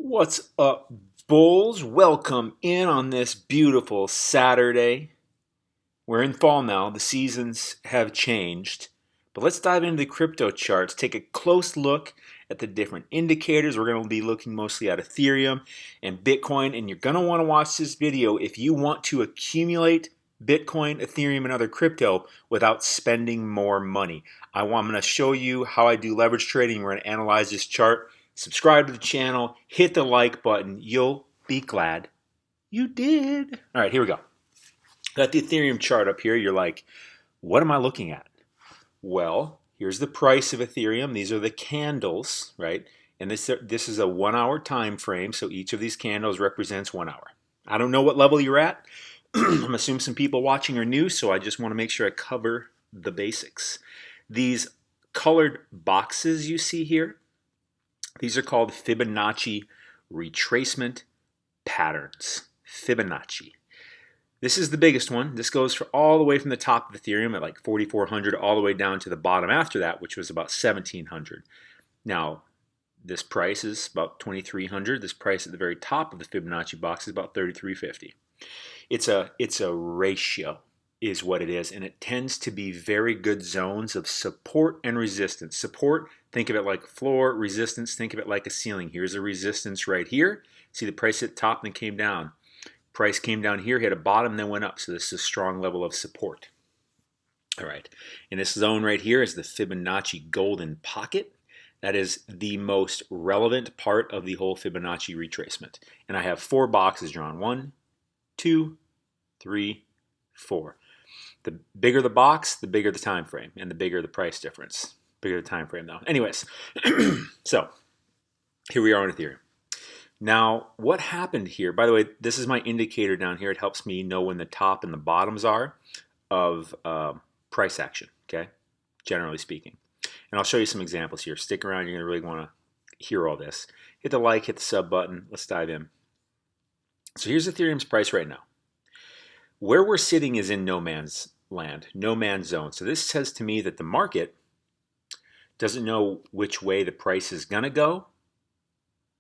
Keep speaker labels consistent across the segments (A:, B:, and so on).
A: What's up, bulls? Welcome in on this beautiful Saturday. We're in fall now. The seasons have changed. But let's dive into the crypto charts, take a close look at the different indicators. We're going to be looking mostly at Ethereum and Bitcoin, and you're going to want to watch this video if you want to accumulate Bitcoin, Ethereum, and other crypto without spending more money. I'm going to show you how I do leverage trading. We're going to analyze this chart. Subscribe to the channel, hit the like button. You'll be glad you did. All right, here we go. Got the Ethereum chart up here. You're like, what am I looking at? Well, here's the price of Ethereum. These are the candles, right? And this is a 1 hour time frame, so each of these candles represents 1 hour. I don't know what level you're at. I'm assuming some people watching are new, so I just want to make sure I cover the basics. These colored boxes you see here, these are called Fibonacci retracement patterns. Fibonacci. This is the biggest one. This goes for all the way from the top of Ethereum at like 4,400 all the way down to the bottom after that, which was about 1,700. Now, this price is about 2,300. This price at the very top of the Fibonacci box is about 3,350. It's a ratio is what it is, and it tends to be very good zones of support and resistance. Support, think of it like a floor. Resistance, think of it like a ceiling. Here's a resistance right here. See the price at the top and then came down. Price came down here, hit a bottom, then went up. So this is a strong level of support. All right, and this zone right here is the Fibonacci golden pocket. That is the most relevant part of the whole Fibonacci retracement. And I have 4 boxes drawn. 1, 2, 3, 4. The bigger the box, the bigger the time frame, and the bigger the price difference. Bigger the time frame, though. Anyways, so here we are on Ethereum. Now, what happened here? By the way, this is my indicator down here. It helps me know when the top and the bottoms are of price action. Okay, generally speaking. And I'll show you some examples here. Stick around. You're going to really want to hear all this. Hit the like, hit the sub button. Let's dive in. So here's Ethereum's price right now. Where we're sitting is in no man's land, no man's zone. So this says to me that the market doesn't know which way the price is going to go.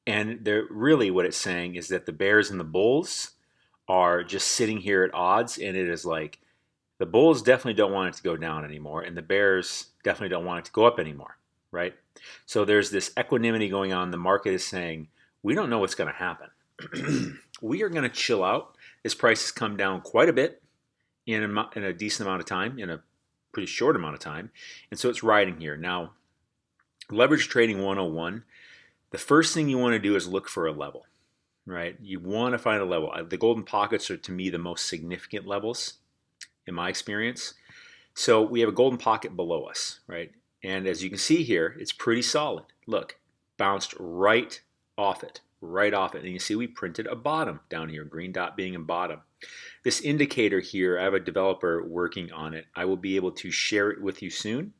A: And really what it's saying is that the bears and the bulls are just sitting here at odds. And it is like the bulls definitely don't want it to go down anymore. And the bears definitely don't want it to go up anymore, right? So there's this equanimity going on. The market is saying, we don't know what's going to happen. We are going to chill out. This price has come down quite a bit in a decent amount of time, in a pretty short amount of time. And so it's riding here. Now, leverage trading 101, the first thing you want to do is look for a level, right? You want to find a level. The golden pockets are, to me, the most significant levels in my experience. So we have a golden pocket below us, right? And as you can see here, it's pretty solid. Look, bounced right off it. Right off it. And you see we printed a bottom down here, green dot being a bottom. This indicator here, I have a developer working on it. I will be able to share it with you soon.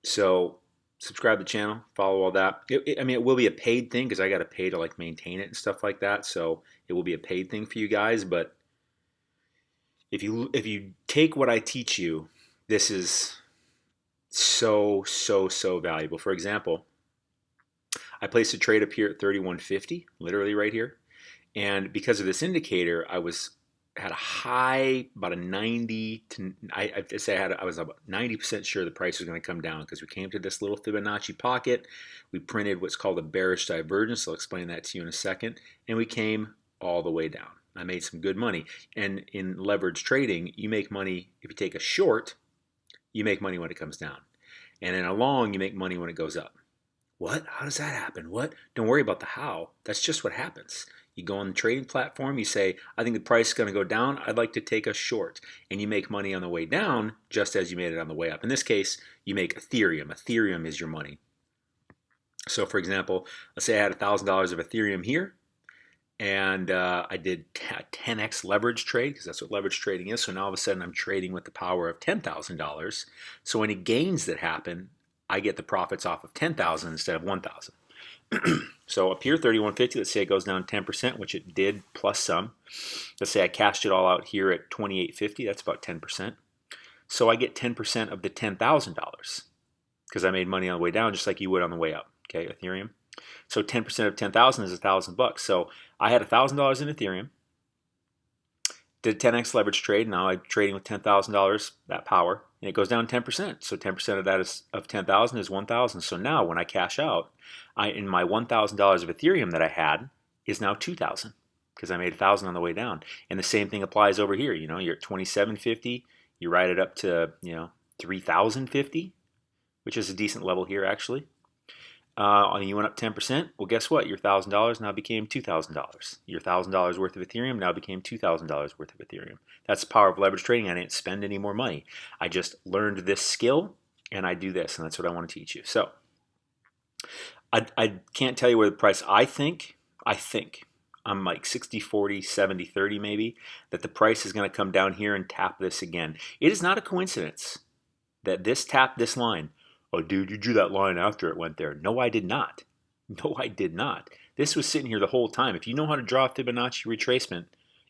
A: So subscribe to the channel, follow all that. I mean, it will be a paid thing because I got to pay to like maintain it and stuff like that. So it will be a paid thing for you guys. But if you take what I teach you, this is so valuable. For example, I placed a trade up here at 3150, literally right here. And because of this indicator, I had a high, about a 90 to, I'd say I was about 90% sure the price was going to come down because we came to this little Fibonacci pocket. We printed what's called a bearish divergence. I'll explain that to you in a second. And we came all the way down. I made some good money. And in leverage trading, you make money if you take a short, you make money when it comes down. And in a long, you make money when it goes up. What? How does that happen? What? Don't worry about the how. That's just what happens. You go on the trading platform, you say, I think the price is going to go down. I'd like to take a short. And you make money on the way down just as you made it on the way up. In this case, you make Ethereum. Ethereum is your money. So for example, let's say I had $1,000 of Ethereum here. And I did a 10x leverage trade because that's what leverage trading is. So now all of a sudden I'm trading with the power of $10,000. So any gains that happen, I get the profits off of 10,000 instead of 1,000. So up here, 3150, let's say it goes down 10%, which it did, plus some. Let's say I cashed it all out here at 2850, that's about 10%. So I get 10% of the $10,000 because I made money on the way down just like you would on the way up, okay, Ethereum. So 10% of 10,000 is $1,000. So I had $1,000 in Ethereum, did a 10x leverage trade. Now I'm trading with $10,000, that power, and it goes down 10%. So 10% of that is of 10,000 is 1,000. So now when I cash out, in my $1,000 of Ethereum that I had is now 2,000 because I made 1,000 on the way down. And the same thing applies over here. You know, you're at 2,750. You ride it up to 3,050, which is a decent level here actually. And you went up 10%. Well, guess what? Your $1,000 now became $2,000. Your $1,000 worth of Ethereum now became $2,000 worth of Ethereum. That's the power of leverage trading. I didn't spend any more money. I just learned this skill, and I do this, and that's what I want to teach you. So I can't tell you where the price. I think I'm like 60, 40, 70, 30 maybe, that the price is going to come down here and tap this again. It is not a coincidence that this tapped this line. Oh, dude, you drew that line after it went there. No, I did not. No, I did not. This was sitting here the whole time. If you know how to draw a Fibonacci retracement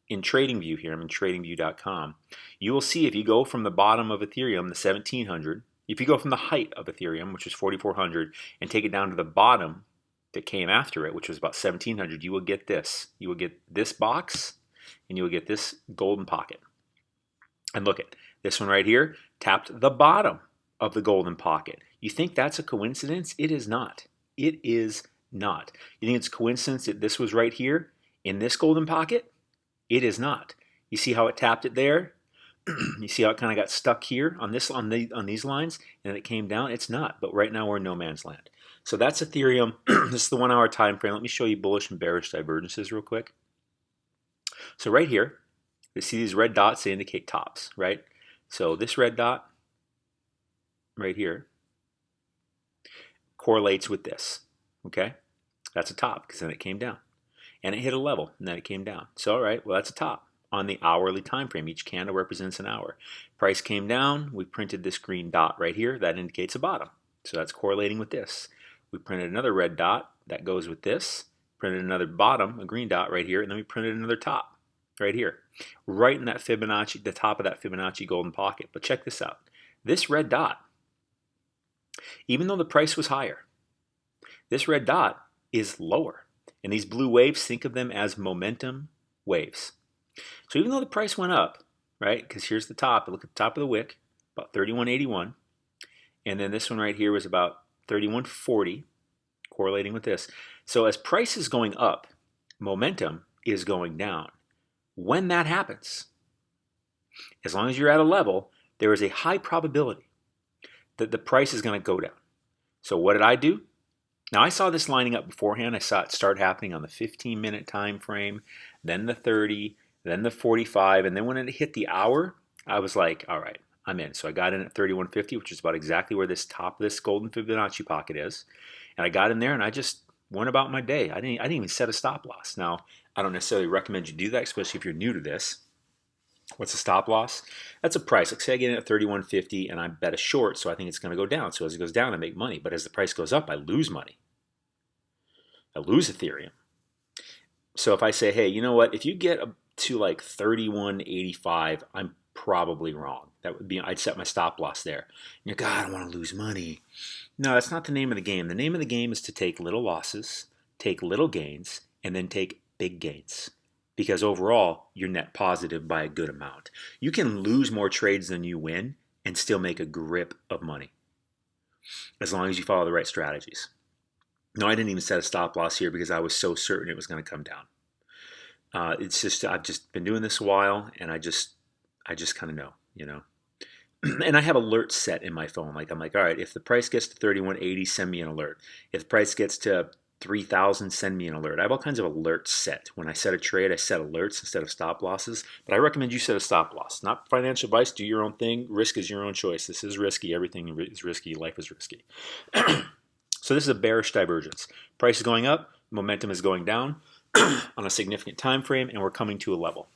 A: in TradingView here, I'm in tradingview.com, you will see if you go from the bottom of Ethereum, the 1700, if you go from the height of Ethereum, which is 4400, and take it down to the bottom that came after it, which was about 1700, you will get this. You will get this box, and you will get this golden pocket. And look at this one right here, tapped the bottom of the golden pocket. You think that's a coincidence? It is not. It is not. You think it's a coincidence that this was right here in this golden pocket? It is not. You see how it tapped it there? You see how it kind of got stuck here on these lines, and then it came down? It's not. But right now we're in no man's land. So that's Ethereum. This is the 1 hour time frame. Let me show you bullish and bearish divergences real quick. So right here, you see these red dots, they indicate tops, right? So this red dot right here correlates with this, okay? That's a top because then it came down. And it hit a level, and then it came down. So, all right, well, that's a top on the hourly time frame. Each candle represents an hour. Price came down. We printed this green dot right here. That indicates a bottom. So that's correlating with this. We printed another red dot. That goes with this. Printed another bottom, a green dot right here, and then we printed another top right here. Right in that Fibonacci, the top of that Fibonacci golden pocket. But check this out. This red dot, even though the price was higher, this red dot is lower. And these blue waves, think of them as momentum waves. So even though the price went up, right, because here's the top, look at the top of the wick, about 31.81. And then this one right here was about 31.40, correlating with this. So as price is going up, momentum is going down. When that happens, as long as you're at a level, there is a high probability that the price is going to go down. So what did I do? Now I saw this lining up beforehand. I saw it start happening on the 15-minute time frame, then the 30, then the 45, and then when it hit the hour, I was like, all right, I'm in. So I got in at 31.50, which is about exactly where this top of this golden Fibonacci pocket is. And I got in there and I just went about my day. I didn't even set a stop loss. Now, I don't necessarily recommend you do that, especially if you're new to this. What's a stop loss? That's a price. Like say I get in at 31.50 and I bet a short, so I think it's going to go down. So as it goes down, I make money. But as the price goes up, I lose money. I lose Ethereum. So if I say, hey, you know what? If you get to like 31.85, I'm probably wrong. That would be, I'd set my stop loss there. And you're, God, I don't want to lose money. No, that's not the name of the game. The name of the game is to take little losses, take little gains, and then take big gains. Because overall, you're net positive by a good amount. You can lose more trades than you win and still make a grip of money, as long as you follow the right strategies. No, I didn't even set a stop loss here because I was so certain it was going to come down. It's just, I've just been doing this a while, and I just kind of know, you know. And I have alerts set in my phone. Like I'm like, all right, if the price gets to 31.80, send me an alert. If the price gets to 3,000, send me an alert. I have all kinds of alerts set. When I set a trade, I set alerts instead of stop losses. But I recommend you set a stop loss. Not financial advice. Do your own thing. Risk is your own choice. This is risky. Everything is risky. Life is risky. So this is a bearish divergence. Price is going up. Momentum is going down on a significant time frame, and we're coming to a level.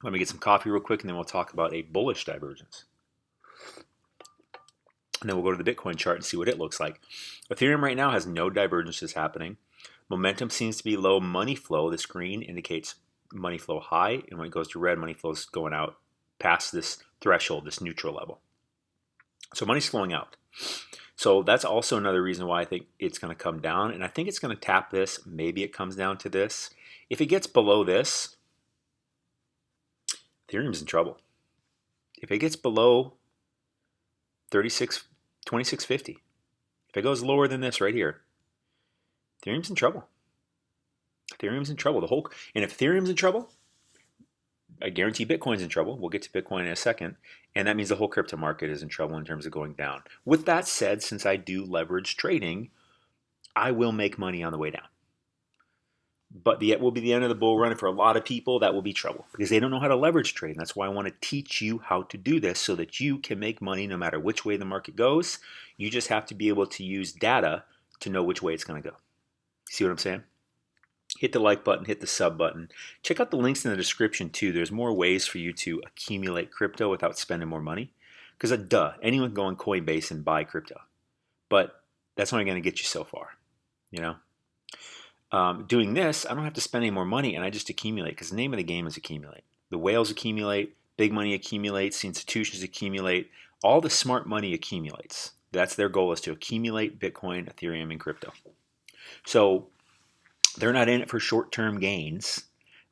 A: Let me get some coffee real quick, and then we'll talk about a bullish divergence. And then we'll go to the Bitcoin chart and see what it looks like. Ethereum right now has no divergences happening. Momentum seems to be low. Money flow, this green indicates money flow high. And when it goes to red, money flow is going out past this threshold, this neutral level. So money's flowing out. So that's also another reason why I think it's going to come down. And I think it's going to tap this. Maybe it comes down to this. If it gets below this, Ethereum's in trouble. If it gets below 2650, if it goes lower than this right here, Ethereum's in trouble. Ethereum's in trouble. And if Ethereum's in trouble, I guarantee Bitcoin's in trouble. We'll get to Bitcoin in a second. And that means the whole crypto market is in trouble in terms of going down. With that said, since I do leverage trading, I will make money on the way down. But it will be the end of the bull run. And for a lot of people, that will be trouble because they don't know how to leverage trade. And that's why I want to teach you how to do this so that you can make money no matter which way the market goes. You just have to be able to use data to know which way it's going to go. See what I'm saying? Hit the like button, hit the sub button. Check out the links in the description too. There's more ways for you to accumulate crypto without spending more money. Because anyone can go on Coinbase and buy crypto. But that's only going to get you so far, you know? Doing this, I don't have to spend any more money and I just accumulate because the name of the game is accumulate. The whales accumulate, big money accumulates, the institutions accumulate, all the smart money accumulates. That's their goal, is to accumulate Bitcoin, Ethereum, and crypto. So they're not in it for short-term gains.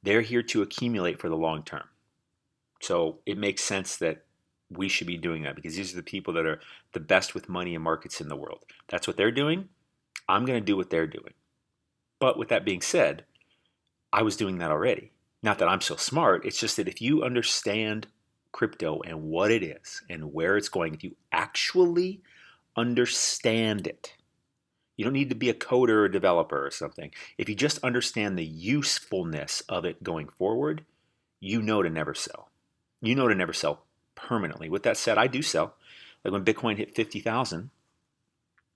A: They're here to accumulate for the long term. So it makes sense that we should be doing that because these are the people that are the best with money and markets in the world. That's what they're doing. I'm going to do what they're doing. But with that being said, I was doing that already. Not that I'm so smart. It's just that if you understand crypto and what it is and where it's going, if you actually understand it, you don't need to be a coder or a developer or something. If you just understand the usefulness of it going forward, you know to never sell. You know to never sell permanently. With that said, I do sell. Like when Bitcoin hit 50,000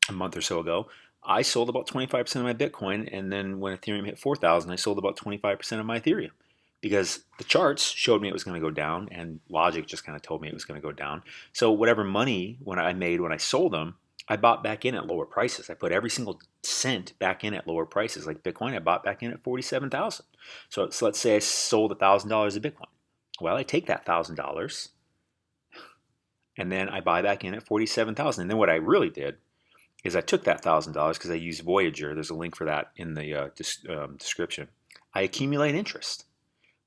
A: a month or so ago, I sold about 25% of my Bitcoin, and then when Ethereum hit 4,000, I sold about 25% of my Ethereum because the charts showed me it was going to go down, and logic just kind of told me it was going to go down. So whatever money I made when I sold them, I bought back in at lower prices. I put every single cent back in at lower prices. Like Bitcoin, I bought back in at 47,000. So let's say I sold $1,000 of Bitcoin. Well, I take that $1,000, and then I buy back in at 47,000. And then what I really did is I took that $1,000 because I use Voyager. There's a link for that in the description. I accumulate interest.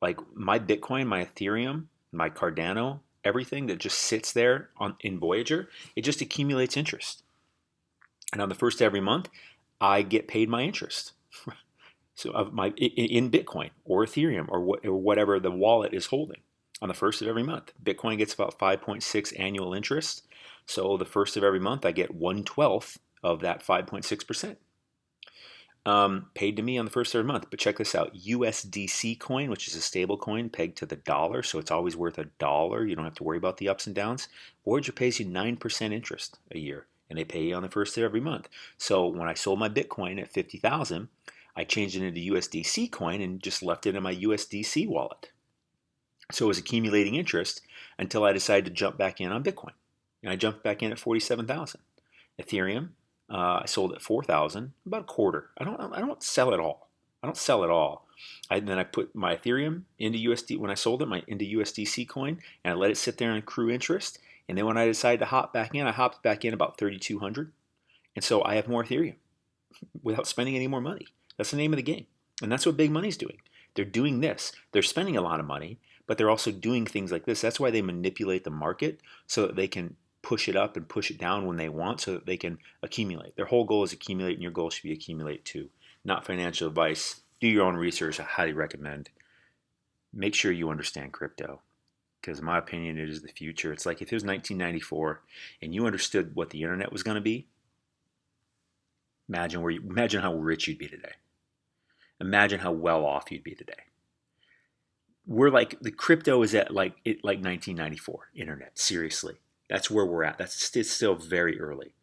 A: Like my Bitcoin, my Ethereum, my Cardano, everything that just sits there in Voyager, it just accumulates interest. And on the first of every month, I get paid my interest. So in Bitcoin or Ethereum or whatever the wallet is holding. On the first of every month, Bitcoin gets about 5.6 annual interest. So the first of every month, I get 1/12 of that 5.6%. Paid to me on the first of every month. But check this out. USDC coin, which is a stable coin pegged to the dollar, so it's always worth $1. You don't have to worry about the ups and downs. Voyager pays you 9% interest a year, and they pay you on the first of every month. So when I sold my Bitcoin at 50,000, I changed it into USDC coin and just left it in my USDC wallet. So it was accumulating interest until I decided to jump back in on Bitcoin. And I jumped back in at 47,000. Ethereum, I sold at 4,000, about a quarter. I don't sell it all. Then I put my Ethereum into USD when I sold it, into USDC coin, and I let it sit there and accrue interest. And then when I decided to hop back in, I hopped back in about 3,200. And so I have more Ethereum without spending any more money. That's the name of the game. And that's what big money's doing. They're doing this. They're spending a lot of money, but they're also doing things like this. That's why they manipulate the market so that they can push it up and push it down when they want so that they can accumulate. Their whole goal is accumulate, and your goal should be accumulate too. Not financial advice. Do your own research. I highly recommend. Make sure you understand crypto because in my opinion, it is the future. It's like if it was 1994 and you understood what the internet was going to be, imagine how rich you'd be today. Imagine how well off you'd be today. We're like, the crypto is at like 1994 internet. Seriously. That's where we're at. It's still very early.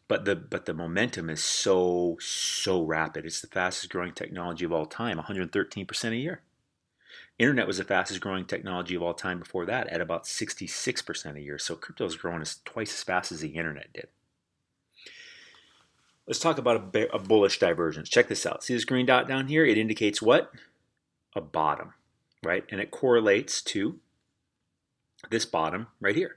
A: But the momentum is so rapid. It's the fastest growing technology of all time, 113% a year. Internet was the fastest growing technology of all time before that at about 66% a year. So crypto is growing twice as fast as the internet did. Let's talk about a bullish divergence. Check this out. See this green dot down here? It indicates what? A bottom, right? And it correlates to this bottom right here.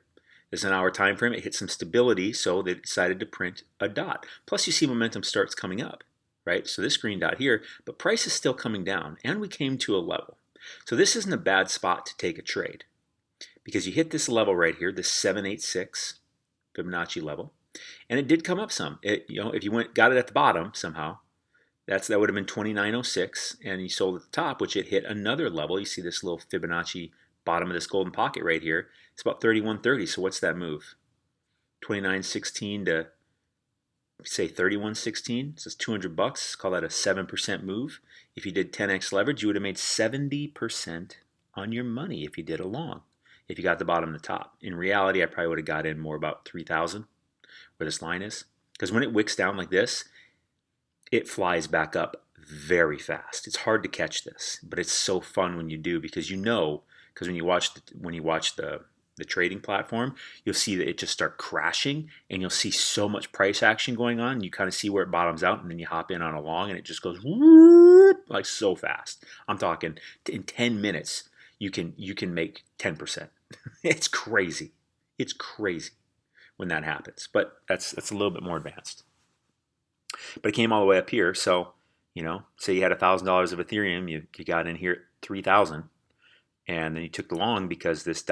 A: There's an hour time frame. It hit some stability, so they decided to print a dot. Plus, you see momentum starts coming up, right? So this green dot here, but price is still coming down, and we came to a level. So this isn't a bad spot to take a trade because you hit this level right here, this 786 Fibonacci level, and it did come up some. If you got it at the bottom somehow, that would have been 2906, and you sold at the top, which it hit another level. You see this little Fibonacci bottom of this golden pocket right here. It's about 3130. So what's that move? 2916 to say 3116. So it's $200. Call that a 7% move. If you did 10x leverage, you would have made 70% on your money if you did a long. If you got the bottom and the top. In reality, I probably would have got in more about 3,000 where this line is. Because when it wicks down like this, it flies back up very fast. It's hard to catch this, but it's so fun when you do because because when you watch the trading platform, you'll see that it just start crashing and you'll see so much price action going on. You kind of see where it bottoms out and then you hop in on a long and it just goes whoop, like so fast. I'm talking in 10 minutes you can make 10%. It's crazy. It's crazy when that happens, but that's a little bit more advanced. But it came all the way up here, so say you had $1,000 of Ethereum, you got in here at 3,000, and then you took the long because this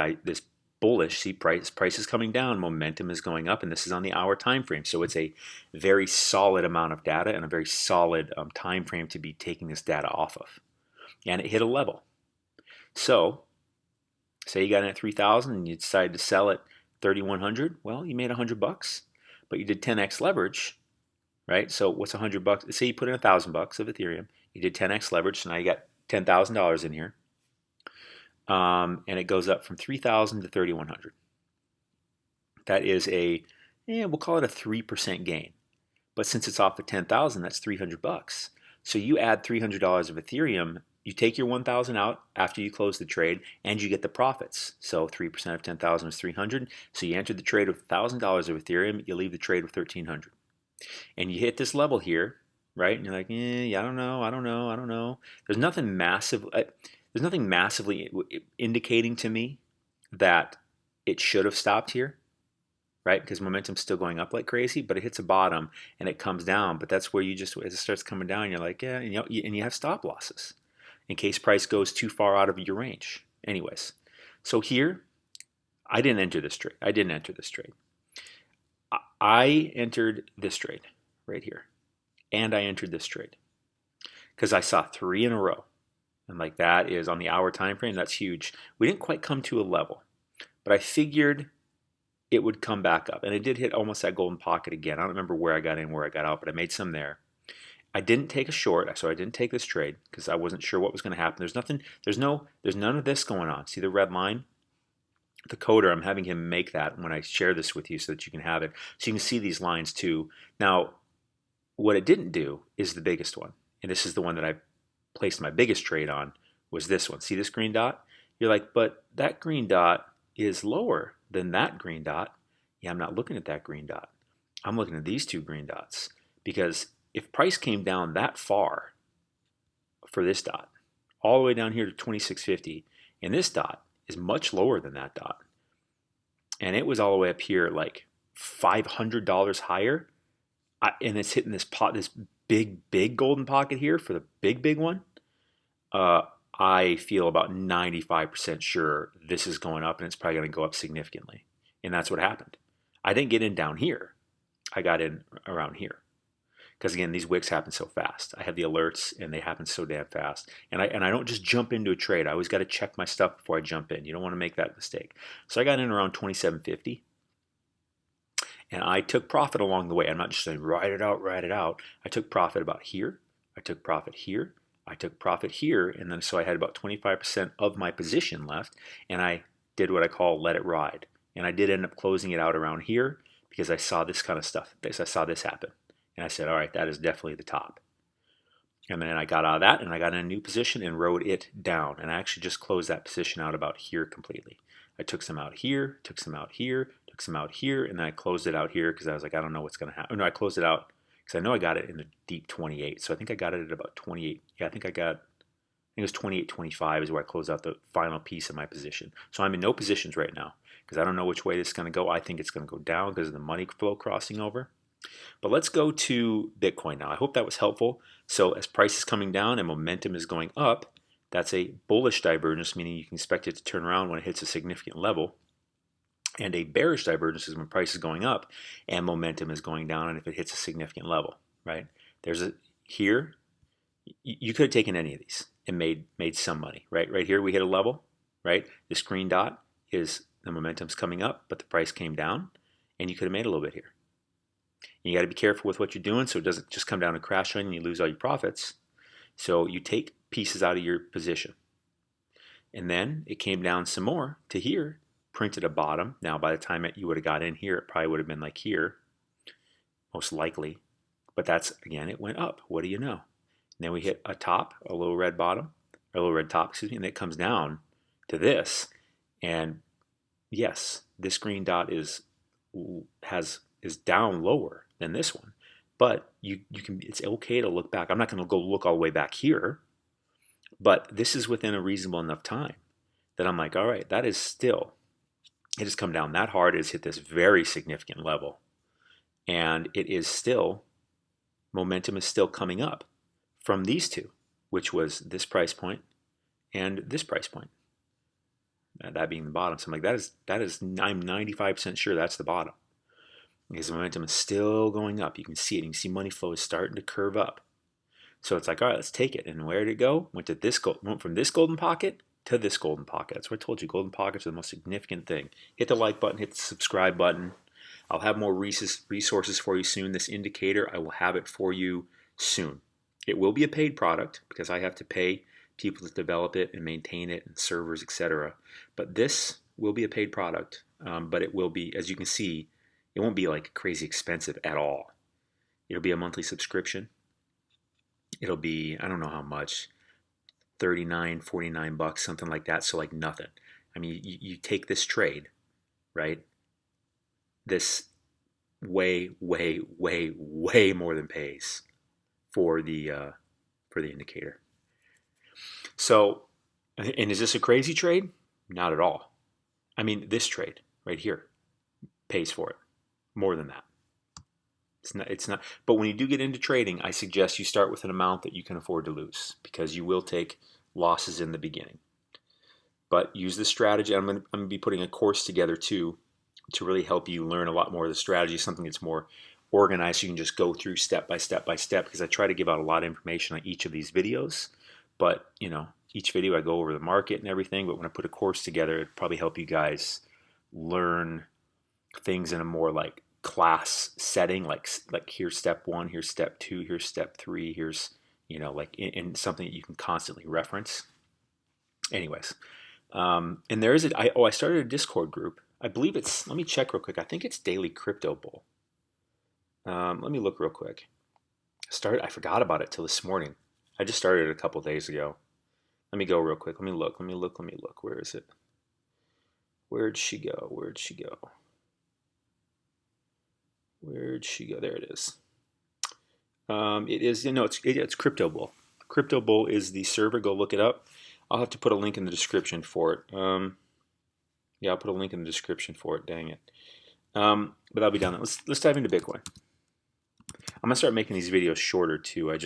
A: bullish, see price is coming down, momentum is going up, and this is on the hour time frame, so it's a very solid amount of data and a very solid time frame to be taking this data off of, and it hit a level. So say you got in at 3,000 and you decided to sell at 3,100. Well, you made $100, but you did 10x leverage. Right, so what's $100? Say you put in $1,000 of Ethereum, you did 10x leverage, so now you got $10,000 in here, and it goes up from 3,000 to 3,100. That is we'll call it a 3% gain, but since it's off of 10,000, that's $300. So you add $300 of Ethereum, you take your 1,000 out after you close the trade, and you get the profits. So 3% of 10,000 is 300. So you entered the trade with $1,000 of Ethereum, you leave the trade with 1,300. And you hit this level here, right? And you're like, I don't know. There's nothing massively indicating to me that it should have stopped here, right? Because momentum's still going up like crazy, but it hits a bottom and it comes down. But that's where as it starts coming down, you're like, yeah, and you have stop losses in case price goes too far out of your range. Anyways, so here, I didn't enter this trade. I entered this trade right here, and I entered this trade because I saw 3 in a row, and like that is on the hour time frame. That's huge. We didn't quite come to a level, but I figured it would come back up, and it did hit almost that golden pocket again. I don't remember where I got in, where I got out, but I made some there. I didn't take a short, so I didn't take this trade because I wasn't sure what was going to happen. There's none of this going on. See the red line? The coder, I'm having him make that when I share this with you so that you can have it. So you can see these lines too. Now, what it didn't do is the biggest one. And this is the one that I placed my biggest trade on, was this one. See this green dot? You're like, but that green dot is lower than that green dot. Yeah, I'm not looking at that green dot. I'm looking at these two green dots. Because if price came down that far for this dot, all the way down here to 2650, and this dot is much lower than that dot, and it was all the way up here like $500 higher, and it's hitting this big golden pocket here for the big one. I feel about 95% sure this is going up, and it's probably going to go up significantly, and that's what happened. I didn't get in down here. I got in around here. Because again, these wicks happen so fast. I have the alerts, and they happen so damn fast. And I don't just jump into a trade. I always got to check my stuff before I jump in. You don't want to make that mistake. So I got in around 2750, and I took profit along the way. I'm not just saying ride it out. I took profit about here. I took profit here. I took profit here, and then so I had about 25% of my position left, and I did what I call let it ride. And I did end up closing it out around here because I saw this kind of stuff. I saw this happen. And I said, all right, that is definitely the top. And then I got out of that, and I got in a new position and rode it down. And I actually just closed that position out about here completely. I took some out here, took some out here, took some out here, and then I closed it out here because I was like, I don't know what's going to happen. No, I closed it out because I know I got it in the deep 28. So I think I got it at about 28. Yeah, I think I got think it was 28.25 is where I closed out the final piece of my position. So I'm in no positions right now because I don't know which way this is going to go. I think it's going to go down because of the money flow crossing over. But let's go to Bitcoin now. I hope that was helpful. So as price is coming down and momentum is going up, that's a bullish divergence, meaning you can expect it to turn around when it hits a significant level. And a bearish divergence is when price is going up and momentum is going down, and if it hits a significant level, right? There's a here, you could have taken any of these and made some money, right? Right here we hit a level, right? This green dot is the momentum's coming up, but the price came down, and you could have made a little bit here. And you got to be careful with what you're doing so it doesn't just come down and crash on you and you lose all your profits. So you take pieces out of your position. And then it came down some more to here, printed a bottom. Now, by the time you would have got in here, it probably would have been like here, most likely. But that's, again, it went up. What do you know? And then we hit a top, a little red bottom, or a little red top, excuse me, and it comes down to this. And yes, this green dot is down lower than this one. But you can, it's okay to look back. I'm not going to go look all the way back here, but this is within a reasonable enough time that I'm like, all right, that is still, it has come down that hard. It has hit this very significant level. And it is still, momentum is still coming up from these two, which was this price point and this price point. That being the bottom. So I'm like, that is I'm 95% sure that's the bottom. Because the momentum is still going up. You can see it. You can see money flow is starting to curve up. So it's like, all right, let's take it. And where did it go? Went from this golden pocket to this golden pocket. That's what I told you. Golden pockets are the most significant thing. Hit the like button. Hit the subscribe button. I'll have more resources for you soon. This indicator, I will have it for you soon. It will be a paid product because I have to pay people to develop it and maintain it and servers, etc. But this will be a paid product. But it will be, as you can see, it won't be like crazy expensive at all. It'll be a monthly subscription. It'll be, I don't know how much, $39, $49, something like that. So like nothing. I mean, you take this trade, right? This way more than pays for the indicator. So, and is this a crazy trade? Not at all. I mean, this trade right here pays for it. More than that. It's not. But when you do get into trading, I suggest you start with an amount that you can afford to lose because you will take losses in the beginning. But use this strategy. I'm going to be putting a course together too to really help you learn a lot more of the strategy, something that's more organized so you can just go through step by step by step because I try to give out a lot of information on each of these videos. But, you know, each video I go over the market and everything. But when I put a course together, it'd probably help you guys learn things in a more like class setting, like here's step 1, here's step 2, here's step 3, here's, you know, like in something that you can constantly reference. Anyways, and there is I started a Discord group. I believe it's, let me check real quick. I think it's Daily Crypto Bull. Let me look real quick. I forgot about it till this morning. I just started it a couple days ago. Let me go real quick. Let me look. Where is it? Where'd she go? Where'd she go? There it is. It is, you know, it's Crypto Bull. Crypto Bull is the server. Go look it up. I'll have to put a link in the description for it. Yeah, I'll put a link in the description for it. Dang it. But I'll be done. Let's dive into Bitcoin. I'm gonna start making these videos shorter too. I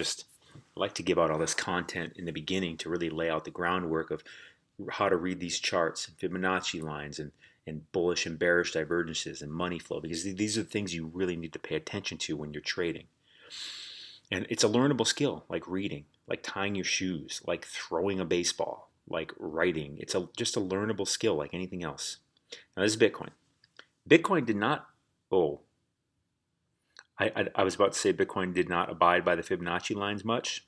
A: like to give out all this content in the beginning to really lay out the groundwork of how to read these charts, Fibonacci lines, and bullish and bearish divergences and money flow, because these are the things you really need to pay attention to when you're trading. And it's a learnable skill, like reading, like tying your shoes, like throwing a baseball, like writing. It's just a learnable skill like anything else. Now this is Bitcoin. Bitcoin did not, I was about to say Bitcoin did not abide by the Fibonacci lines much,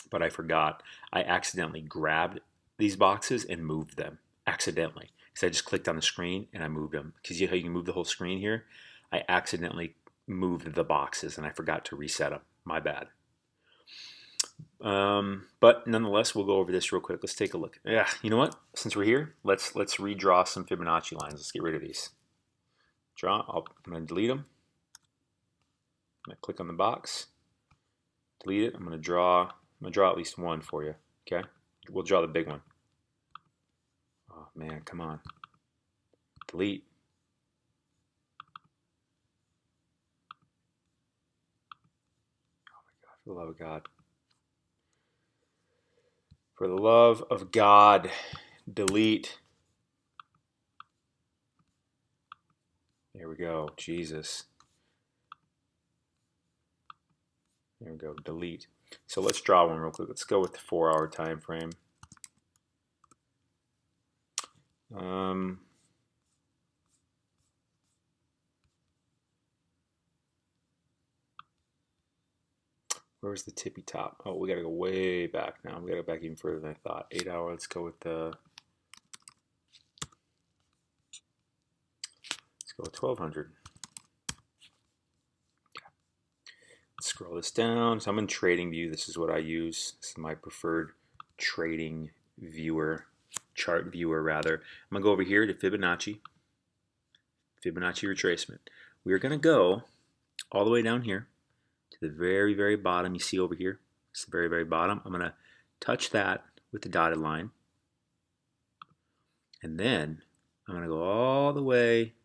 A: but I forgot. I accidentally grabbed these boxes and moved them, accidentally. Because I just clicked on the screen and I moved them. Because you know how you can move the whole screen here? I accidentally moved the boxes and I forgot to reset them. My bad. But nonetheless, we'll go over this real quick. Let's take a look. Yeah, you know what? Since we're here, let's redraw some Fibonacci lines. Let's get rid of these. I'm going to delete them. I'm going to click on the box, delete it. I'm going to draw at least one for you. Okay, We'll draw the big one. Oh man, come on. Delete. Oh my God, for the love of God. For the love of God, delete. There we go, Jesus. There we go, delete. So let's draw one real quick. Let's go with the 4-hour time frame. Where's the tippy top? Oh, we gotta go way back now. We gotta go back even further than I thought. 8-hour, let's go with the, let's go with 1200. Let's scroll this down. So I'm in trading view. This is what I use. This is my preferred trading viewer, chart viewer rather. I'm gonna go over here to Fibonacci retracement. We're gonna go all the way down here to the very, very bottom. You see over here, it's the very, very bottom. I'm gonna touch that with the dotted line. And then I'm gonna go all the way,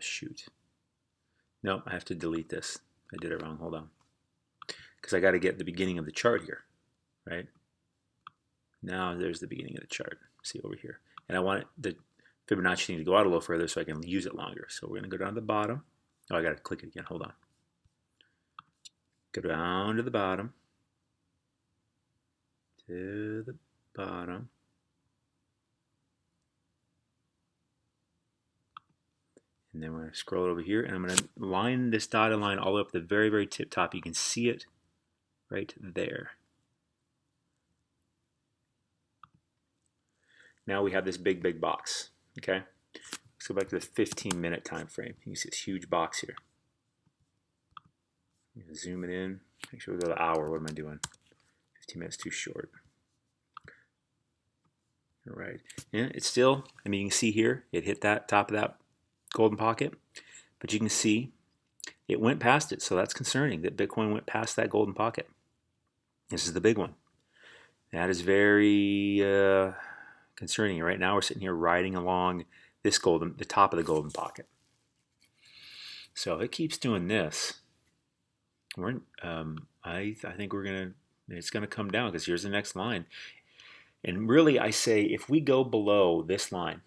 A: shoot. No, I have to delete this. I did it wrong, hold on. Because I gotta get the beginning of the chart here, right? Now there's the beginning of the chart, see over here. And I want the Fibonacci thing to go out a little further so I can use it longer. So we're gonna go down to the bottom. Oh, I gotta click it again, hold on. Go down to the bottom. To the bottom. And then we're going to scroll over here, and I'm going to line this dotted line all the way up to the very, very tip top. You can see it right there. Now we have this big, big box. Okay, let's go back to the 15-minute time frame. You can see this huge box here. Zoom it in. Make sure we go to the hour. What am I doing? 15 minutes too short. All right, and it's still, I mean, you can see here, it hit that top of that golden pocket, but you can see it went past it, so that's concerning that Bitcoin went past that golden pocket. This is the big one. That is very concerning. Right now we're sitting here riding along this the top of the golden pocket. So if it keeps doing this, I think it's gonna come down, because here's the next line. And really, I say if we go below this line,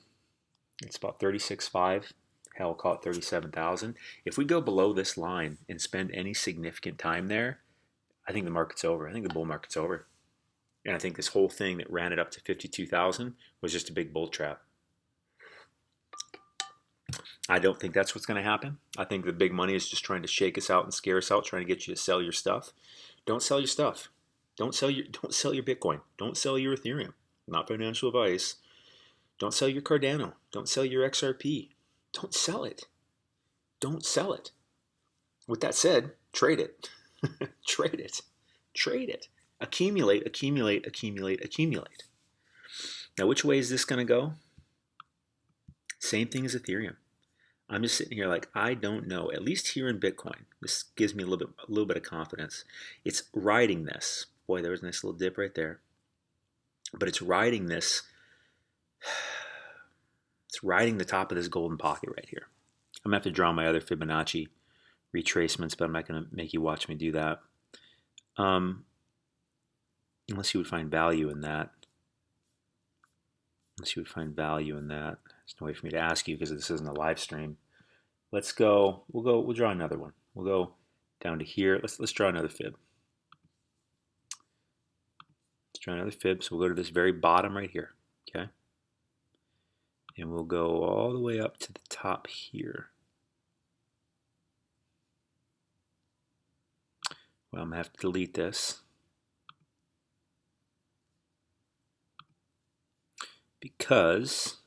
A: it's about 36.5. Hell, call it 37,000. If we go below this line and spend any significant time there, I think the market's over. I think the bull market's over. And I think this whole thing that ran it up to 52,000 was just a big bull trap. I don't think that's what's going to happen. I think the big money is just trying to shake us out and scare us out, trying to get you to sell your stuff. Don't sell your stuff. Don't sell your Bitcoin. Don't sell your Ethereum. Not financial advice. Don't sell your Cardano. Don't sell your XRP. Don't sell it. Don't sell it. With that said, trade it. Trade it. Trade it. Accumulate, accumulate, accumulate, accumulate. Now, which way is this going to go? Same thing as Ethereum. I'm just sitting here like, I don't know. At least here in Bitcoin, this gives me a little bit of confidence. It's riding this. Boy, there was a nice little dip right there. But it's riding this. It's riding the top of this golden pocket right here. I'm going to have to draw my other Fibonacci retracements, but I'm not going to make you watch me do that. Unless you would find value in that. Unless you would find value in that. There's no way for me to ask you because this isn't a live stream. Let's go. We'll draw another one. We'll go down to here. Let's draw another fib. Let's draw another fib. So we'll go to this very bottom right here. Okay. And we'll go all the way up to the top here. Well, I'm going to have to delete this. Because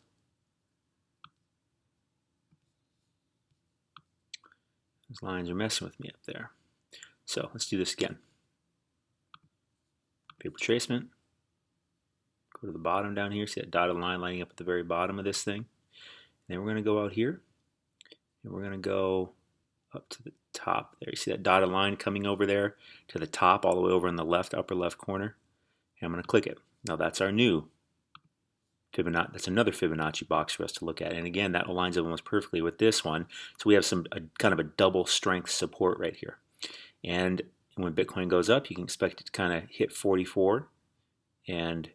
A: those lines are messing with me up there. So let's do this again. Paper retracement. Go to the bottom down here. See that dotted line lining up at the very bottom of this thing. And then we're going to go out here. And we're going to go up to the top there. You see that dotted line coming over there to the top, all the way over in the left, upper left corner. And I'm going to click it. Now that's our new Fibonacci. That's another Fibonacci box for us to look at. And again, that aligns up almost perfectly with this one. So we have kind of a double strength support right here. And when Bitcoin goes up, you can expect it to kind of hit 44 and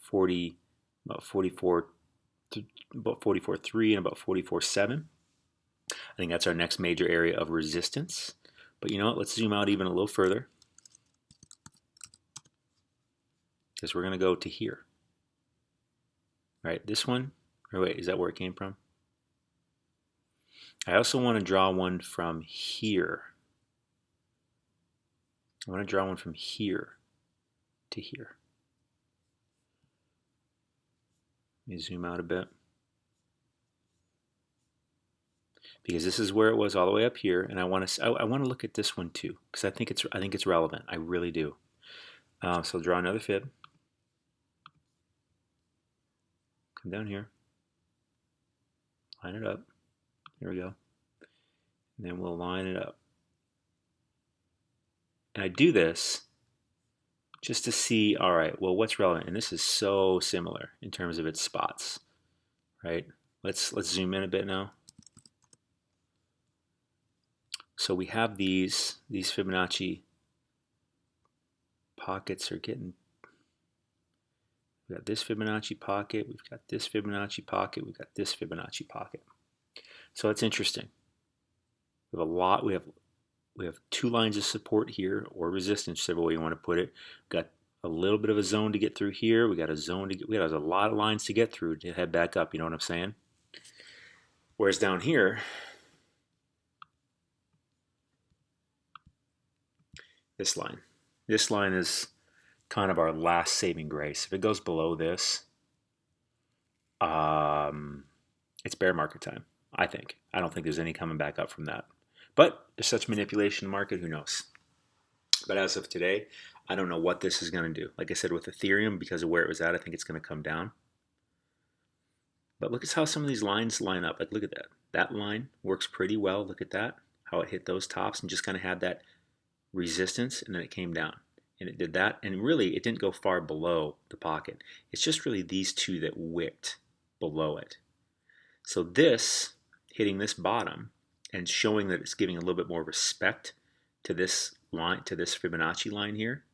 A: 40, about 44, about 44.3 and about 44.7. I think that's our next major area of resistance. But you know what? Let's zoom out even a little further, because we're going to go to here. Right, this one, or wait, is that where it came from? I also want to draw one from here. I want to draw one from here to here. Let me zoom out a bit. Because this is where it was all the way up here, and I want to look at this one too, because I think it's relevant. I really do. So I'll draw another fib. Come down here, line it up. Here we go. And then we'll line it up. And I do this just to see, all right, well, what's relevant? And this is so similar in terms of its spots, right? Let's zoom in a bit now. So we have these Fibonacci pockets are getting. We've got this Fibonacci pocket, we've got this Fibonacci pocket, we've got this Fibonacci pocket. So it's interesting. We have a lot. We have two lines of support here, or resistance, whichever way you want to put it. We've got a little bit of a zone to get through here. We got a zone to get. We got a lot of lines to get through to head back up. You know what I'm saying? Whereas down here, this line is kind of our last saving grace. If it goes below this, it's bear market time, I think. I don't think there's any coming back up from that. But there's such manipulation in the market, who knows? But as of today, I don't know what this is going to do. Like I said, with Ethereum, because of where it was at, I think it's going to come down. But look at how some of these lines line up. Like, look at that. That line works pretty well. Look at that, how it hit those tops and just kind of had that resistance, and then it came down. And it did that, and really it didn't go far below the pocket. It's just really these two that wicked below it. So this, hitting this bottom and showing that it's giving a little bit more respect to this line, to this Fibonacci line here,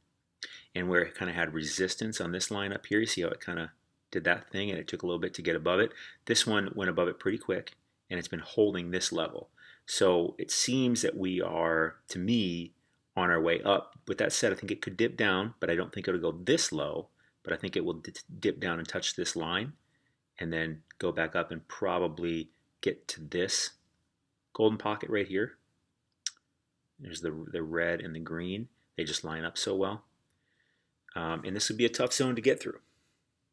A: and where it kind of had resistance on this line up here. You see how it kind of did that thing, and it took a little bit to get above it. This one went above it pretty quick, and it's been holding this level. So it seems that we are, to me, on our way up. With that said, I think it could dip down, but I don't think it'll go this low, but I think it will dip down and touch this line and then go back up and probably get to this golden pocket right here. There's the red and the green. They just line up so well. And this would be a tough zone to get through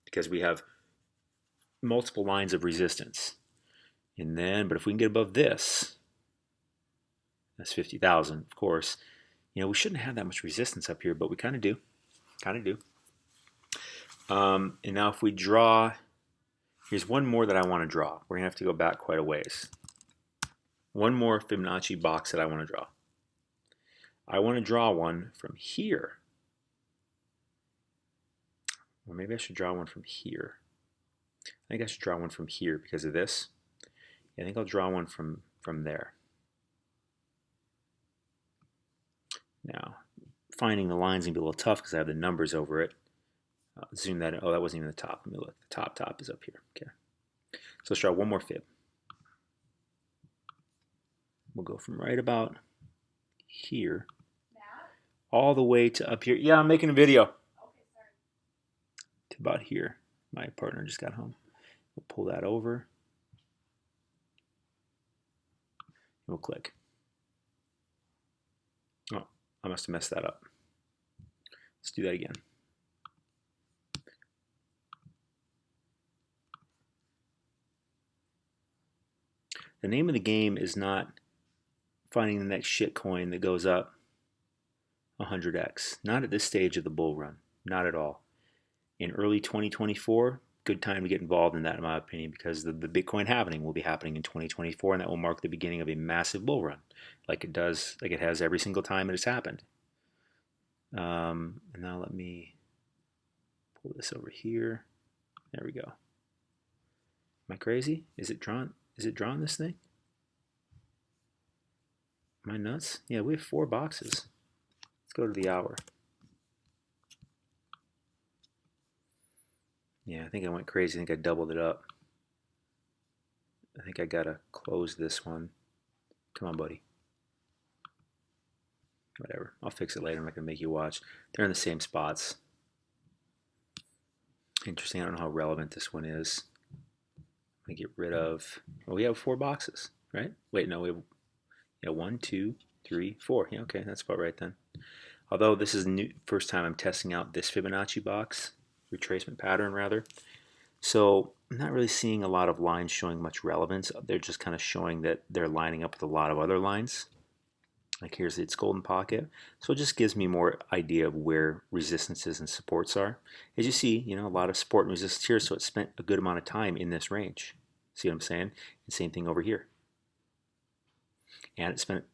A: because we have multiple lines of resistance. And then, but if we can get above this, that's 50,000, of course. You know, we shouldn't have that much resistance up here, but we kind of do. And now if we draw, here's one more that I want to draw. We're going to have to go back quite a ways. One more Fibonacci box that I want to draw. I want to draw one from here. Or maybe I should draw one from here. I think I should draw one from here because of this. Yeah, I think I'll draw one from there. Now, finding the lines can be a little tough because I have the numbers over it. Zoom that in. Oh, that wasn't even the top. Let me look. The top is up here. Okay. So let's draw one more fib. We'll go from right about here all the way to up here. Yeah, I'm making a video. Okay, sorry. To about here. My partner just got home. We'll pull that over. We'll click. Oh, I must have messed that up. Let's do that again. The name of the game is not finding the next shit coin that goes up 100x. Not at this stage of the bull run. Not at all. In early 2024, good time to get involved in that, in my opinion, because the Bitcoin halving will be happening in 2024, and that will mark the beginning of a massive bull run, like it does, like it has every single time it has happened. And now let me Pull this over here. There we go. Am I crazy? Is it drawn? Is it drawing this thing? Am I nuts? Yeah, we have 4 boxes. Let's go to the hour. Yeah, I think I went crazy. I think I doubled it up. I think I gotta close this one. Come on, buddy. Whatever. I'll fix it later. I'm not gonna make you watch. They're in the same spots. Interesting. I don't know how relevant this one is. I'm gonna get rid of. Well, we have 4 boxes, right? Wait, no, we have 1, 2, 3, 4. Yeah, okay, that's about right then. Although this is the first time I'm testing out this Fibonacci box, retracement pattern rather. So I'm not really seeing a lot of lines showing much relevance. They're just kind of showing that they're lining up with a lot of other lines. Like here's its golden pocket. So it just gives me more idea of where resistances and supports are. As you see, a lot of support and resistance here, so it spent a good amount of time in this range. See what I'm saying? And same thing over here. And it spent,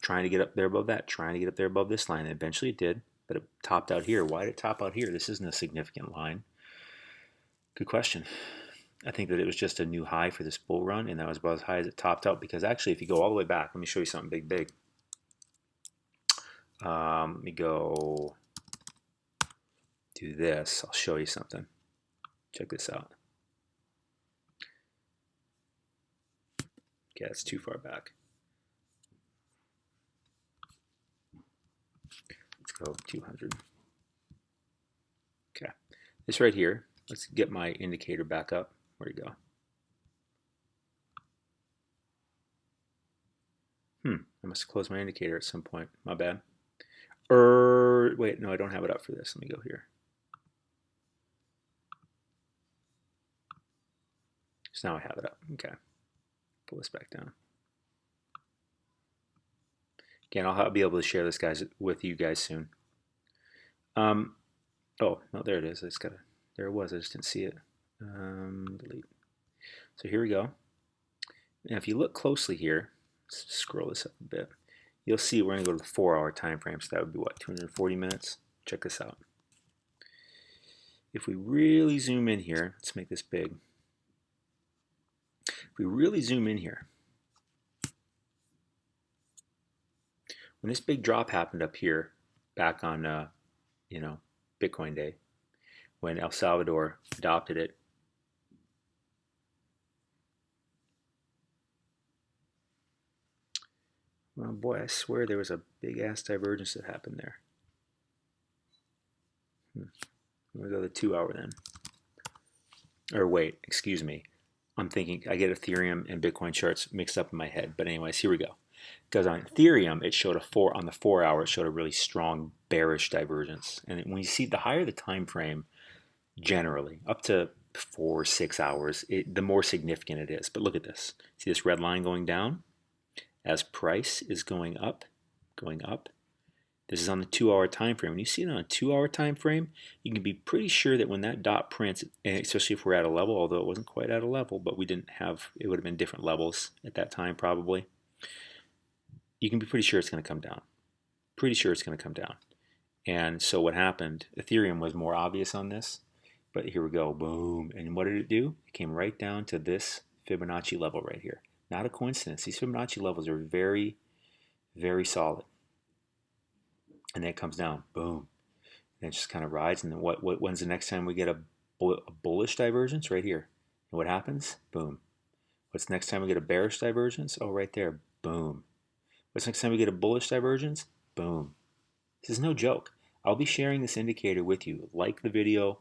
A: trying to get up there above that, trying to get up there above this line. And eventually it did, but it topped out here. Why did it top out here? This isn't a significant line. Good question. I think that it was just a new high for this bull run, and that was about as high as it topped out, because actually if you go all the way back, let me show you something big. Let me go do this. I'll show you something. Check this out. Okay, that's too far back. Let's go 200. Okay, this right here. Let's get my indicator back up. Where'd it go? I must have closed my indicator at some point. My bad. Wait, no, I don't have it up for this. Let me go here. So now I have it up. Okay. Pull this back down. Again, I'll be able to share this with you guys soon. Oh, no, there it is. There it was. I just didn't see it. Delete. So here we go. Now, if you look closely here, let's scroll this up a bit. You'll see we're going to go to the 4-hour time frame. So that would be what, 240 minutes? Check this out. If we really zoom in here, let's make this big. If we really zoom in here, when this big drop happened up here, back on, Bitcoin Day, when El Salvador adopted it, well, boy, I swear there was a big-ass divergence that happened there. We'll go to the 2-hour then. Or wait, excuse me. I'm thinking, I get Ethereum and Bitcoin charts mixed up in my head. But anyways, here we go. Because on Ethereum, it showed on the 4-hour, it showed a really strong bearish divergence. And when you see the higher the time frame, generally, up to 4 or 6 hours, the more significant it is. But look at this. See this red line going down? As price is going up. This is on the 2-hour time frame. When you see it on a 2-hour time frame, you can be pretty sure that when that dot prints, and especially if we're at a level, although it wasn't quite at a level, but it would have been different levels at that time probably. You can be pretty sure it's going to come down. And so what happened, Ethereum was more obvious on this, but here we go, boom. And what did it do? It came right down to this Fibonacci level right here. Not a coincidence. These Fibonacci levels are very, very solid. And then it comes down, boom. And it just kind of rides. And then when's the next time we get a bullish divergence? Right here. And what happens? Boom. What's the next time we get a bearish divergence? Oh, right there. Boom. What's the next time we get a bullish divergence? Boom. This is no joke. I'll be sharing this indicator with you. Like the video,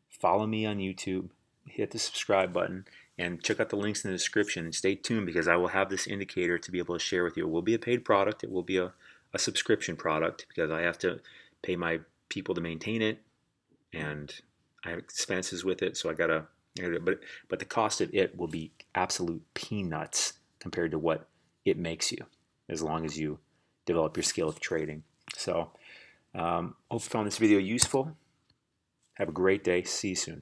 A: follow me on YouTube, hit the subscribe button, and check out the links in the description. And stay tuned because I will have this indicator to be able to share with you. It will be a paid product. It will be a subscription product because I have to pay my people to maintain it, and I have expenses with it. So I gotta, but the cost of it will be absolute peanuts compared to what it makes you, as long as you develop your skill of trading. So hope you found this video useful. Have a great day. See you soon.